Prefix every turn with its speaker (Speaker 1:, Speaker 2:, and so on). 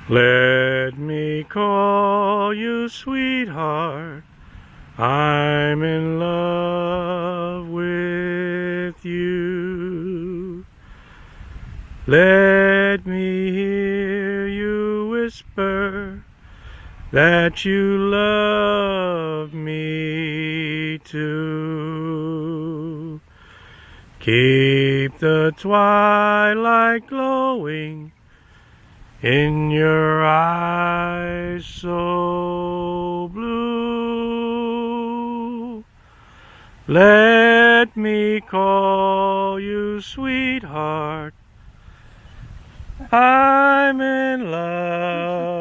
Speaker 1: Let me call you sweetheart, I'm in love with you. Let me hear you whisper that you love me too. Keep the twilight glowing in your eyes so blue. Let me call you sweetheart, I'm in love